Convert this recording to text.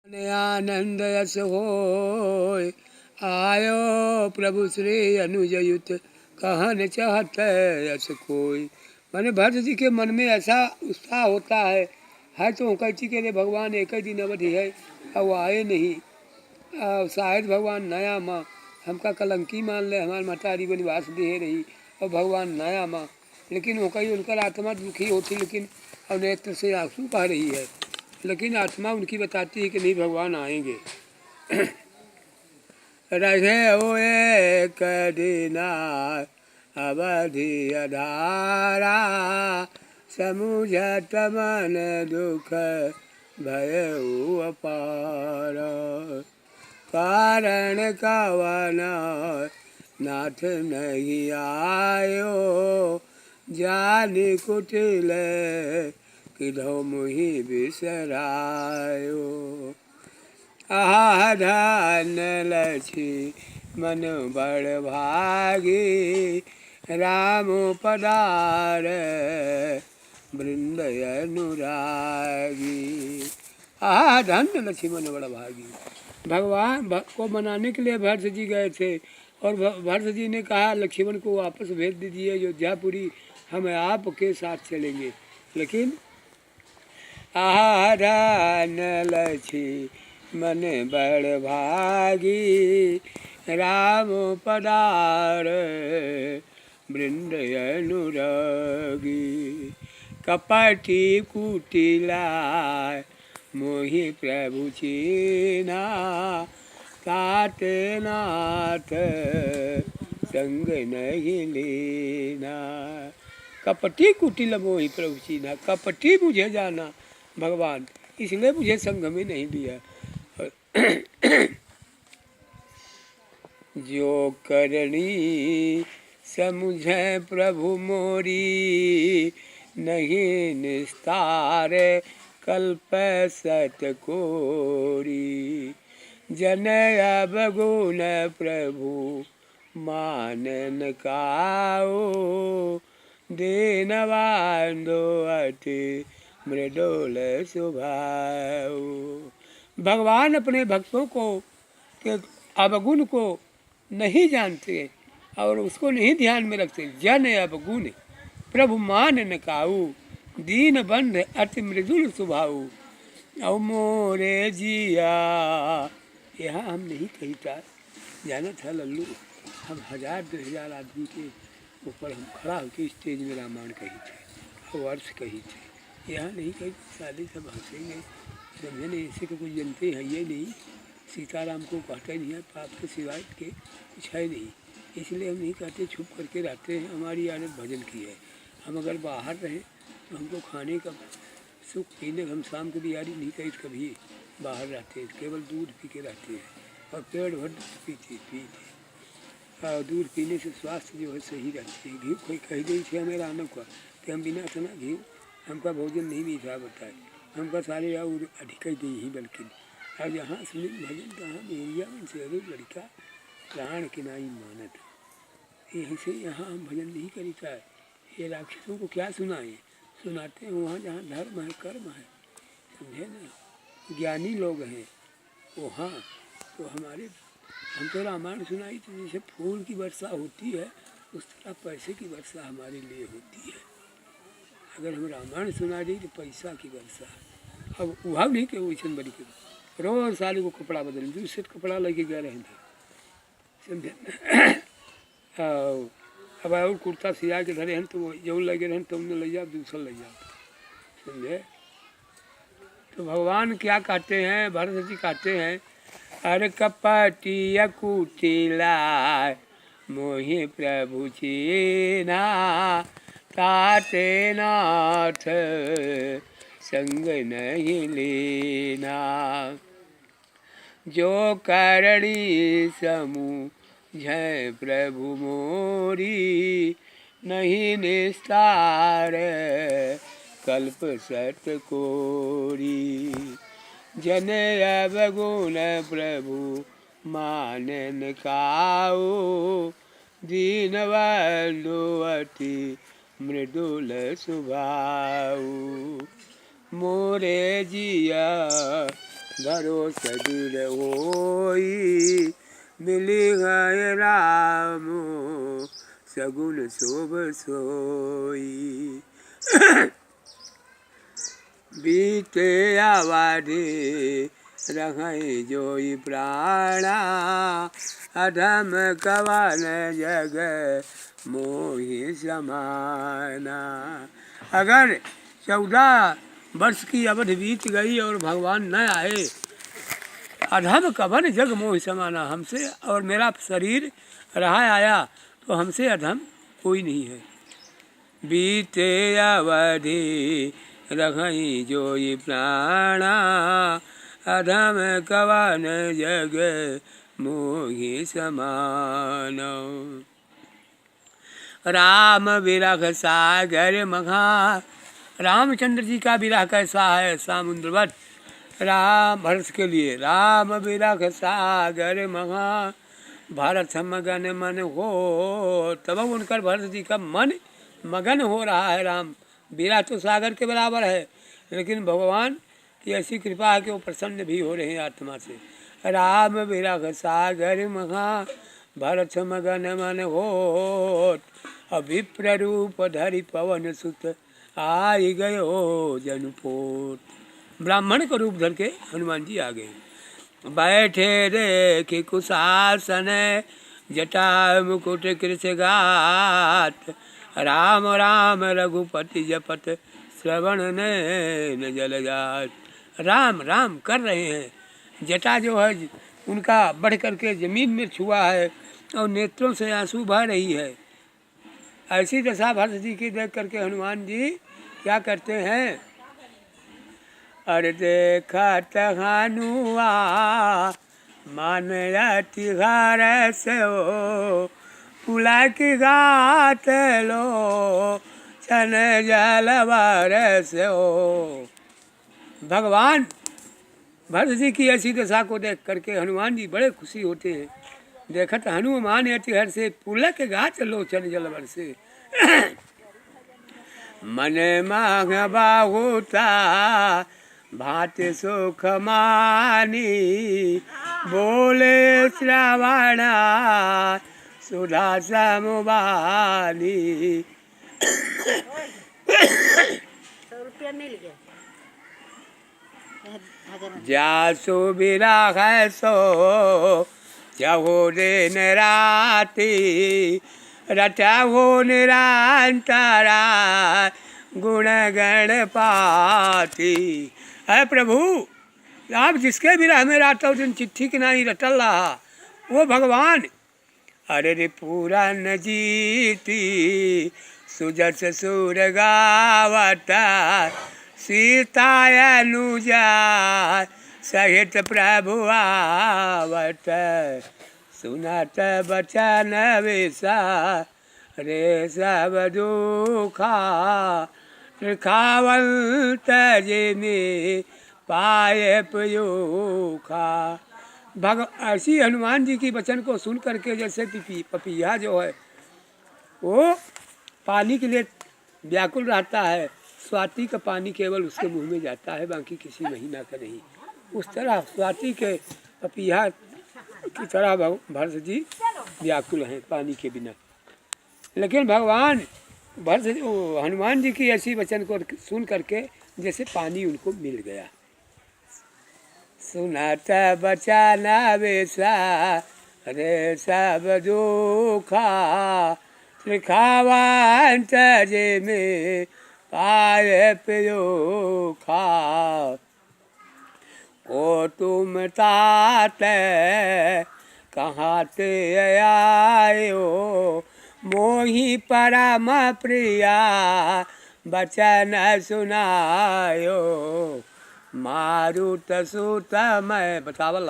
आनंद yes होय आयो प्रभु श्री अनुजयुत कहन चाहत यस कोई। माने भरत जी के मन में ऐसा उत्साह होता है तो कैची के लिए भगवान एक ही दिन अवधि है और वो आए नहीं। शायद भगवान नया माँ हमका कलंकी मान ले, हमारी मतारी वनवास दे रही और भगवान नया माँ, लेकिन वो कहीं उनका आत्मा दुखी होती, लेकिन और नेत्र से आंसू बह रही है, लेकिन आत्मा उनकी बताती है कि नहीं भगवान आएंगे। रहे हो एक दीना अवधि अधारा समुझत मन दुख भय अपार। कारण कवन नाथ नहीं आयो जानी कुटिल किधो मुहि बिसरायो। आह धन लछि मन बड़ भागी राम पधार वृंद अनुरागी। आह धन लछि मन बड़ भागी। भगवान को मनाने के लिए भरत जी गए थे और भरत जी ने कहा लक्ष्मण को वापस भेज दीजिए अयोध्यापुरी, हम आपके साथ चलेंगे। लेकिन आहारन लछि मन बड़ भागी राम पधार वृंद अनुरागी। कपटी कुटिला मोहि प्रभु चीना ताते नाथ संग नहीं लीना। कपटी कुटिल मोहि प्रभु चीना, कपटी मुझे जाना भगवान, इसलिए मुझे संग में नहीं लिया। जो करणी समुझे प्रभु मोरी नहीं निस्तार कल्प सत कोरी। जन अब गुण प्रभु मानन काओ दीनवांदो अति मृदुल स्वभाव। भगवान अपने भक्तों को के अवगुण को नहीं जानते और उसको नहीं ध्यान में रखते। जन अवगुण प्रभु मान न काऊ दीन बंध अति मृदुल स्वभाव। और मोरे जिया यहाँ हम नहीं कहता, जाना था लल्लू, हम 1000-2000 आदमी के ऊपर हम खड़ा होकर स्टेज में रामायण कही थे, वर्ष कही थे। यहाँ नहीं कही साले सब हंसेंगे, समझे नहीं, इसी को कुछ जनते हैं ये नहीं। सीताराम को कहते नहीं है, पाप के सिवाय के कुछ है नहीं, इसलिए हम नहीं कहते, छुप करके रहते हैं। हमारी आदत भजन की है। हम अगर बाहर रहें तो हमको खाने का सुख पीने हम शाम को बिहारी नहीं कहीं कभी बाहर रहते हैं, केवल दूध पी के रहते हैं और पेट भर पीते और दूध पीने से स्वास्थ्य जो है सही रहती है। घी कोई कह गई थे हमें रानव का कि हम बिना सुना घी हमका भोजन नहीं मीठा बताए, हमका सारे और अधिक दी ही, बल्कि अब यहाँ सुनित भजन कहाँ मेरिया से अरे लड़का प्राण की नाई मानत, यहीं से यहाँ हम भजन नहीं करीता है। ये राक्षसों को क्या सुनाए, सुनाते हैं वहाँ जहाँ धर्म है कर्म है, समझे ना, ज्ञानी लोग हैं वहाँ। तो हमारे हम तो रामायण सुनाई तो जैसे फूल की वर्षा होती है उस तरह पैसे की वर्षा हमारे लिए होती है। अगर हम रामायण सुना दी तो पैसा की वर्षा। अब वह नहीं कि वैसे बड़ी के रोज साल को कपड़ा बदल दूसरे सेट कपड़ा लेके गए रहे थे, समझे। अब और कुर्ता सिया के धरे हैं तो वो जो लगे रहें तो उन्हें ले जाओ, दूसरा ले जाओ, समझे। तो भगवान क्या कहते हैं, भरत जी कहते हैं, अरे कपटी कुटिला मोहि प्रभु चीना ताते नाथ संग नहीं लीना। जो करणी समूझै प्रभु मोरी नहीं निस्तार कल्प सत कोरी। जन अवगुण प्रभु मानन काओ दीनबंधु अति मृदुल स्वभाव। मोरे जिया भरोसा दूर होई, मिली गए राम सगुन शोभ सोई। बीते आवाडे रहे जोई प्राणा, अधम कवन जग मोहि समाना। अगर 14 वर्ष की अवधि बीत गई और भगवान न आए, अधम कवन जग मोहि समाना, हमसे और मेरा शरीर रहा आया तो हमसे अधम कोई नहीं है। बीते अवधि रखई जोई प्राणा, अधम कवन जग मोहि समान। राम विरह सागर मघा, रामचंद्र जी का विरह कैसा है समुद्रवत। राम भरत के लिए राम विरह सागर मघा, भरत मगन मन हो, तब उनकर भरत जी का मन मगन हो रहा है। राम विरह तो सागर के बराबर है, लेकिन भगवान की ऐसी कृपा है कि वो प्रसन्न भी हो रहे हैं आत्मा से। राम विरह सागर मघा, भरत मगन मन हो, अभिप्र रूप धरि पवन सुत, आई गयो जनपोत। ब्राह्मण का रूप धर के हनुमान जी आ गए। बैठे देख कुशासन, जटा मुकुट कृष गात, राम राम रघुपति जपत, श्रवण नैन जल जात। राम राम कर रहे हैं, जटा जो है उनका बढ़ करके जमीन में छुआ है और नेत्रों से आंसू बह रही है। ऐसी दशा भरत जी की देख करके हनुमान जी क्या करते हैं, अरे देखा हनुआ मान अति घर से हो, पुला की घाट लो चन जलवर से हो। भगवान भरत जी की ऐसी दशा को देख करके हनुमान जी बड़े खुशी होते हैं। देखत हनुमान अति हर से, पुलक घाट लो चन जलवर से। मन मांग बाहुता भात सुख मानी, बोले श्रवणा सुधा समुबानी। 100 रुपया मिल गया। जासु विरह सो जहो दिन राती, रटहो निरंतरा गुण गण पाती। है प्रभु, आप जिसके विरह में रातों दिन चिट्ठी की नहीं रटल रहा वो भगवान। अरे रे पूरन जीती सुजस सुर गावता, सीता अनुजा सहित प्रभु आवत, सुनत बचन विसा रे सब दुखा, खावंत जिमी पाए पयोखा। ऐसी हनुमान जी की वचन को सुन करके जैसे पपीहा जो है वो पानी के लिए व्याकुल रहता है, स्वाति का पानी केवल उसके मुंह में जाता है, बाकी किसी महीना का नहीं। उस तरह स्वाति के पपीहा की तरह भरत जी व्याकुल हैं पानी के बिना। लेकिन भगवान हनुमान जी की ऐसी वचन को सुन करके जैसे पानी उनको मिल गया। सुनत बचन विसा रे सब दुखा, त्रिखावंत जिमी पाए पयोखा। ओ तुम तात कहाँ ते आयो, मोहि परम प्रिया बचन सुनायो। मारुत सुत मैं बतावल